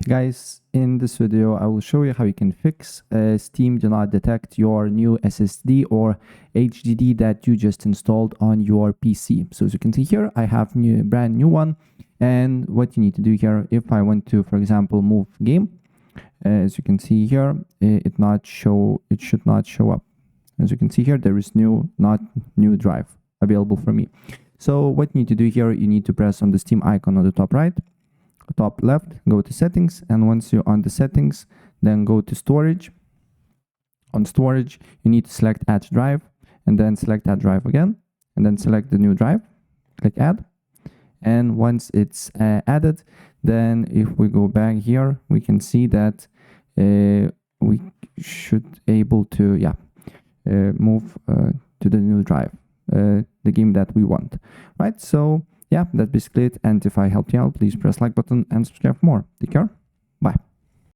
Guys, in this video I will show you how you can fix Steam do not detect your new SSD or HDD that you just installed on your PC. So as you can see here, I have brand new one, and what you need to do here, if I want to, for example, move game, as you can see here, it should not show up. As you can see here, there is not new drive available for me. So what you need to do here, you need to press on the Steam icon on the top right, top left, go to settings, and once you're on the settings, then go to storage. On storage, you need to select add drive, and then select add drive again, and then select the new drive, click add. And once it's added, then if we go back here, we can see that we should able to move to the new drive, the game that we want, right? So yeah, that's basically it. And if I helped you out, please press like button and subscribe for more. Take care.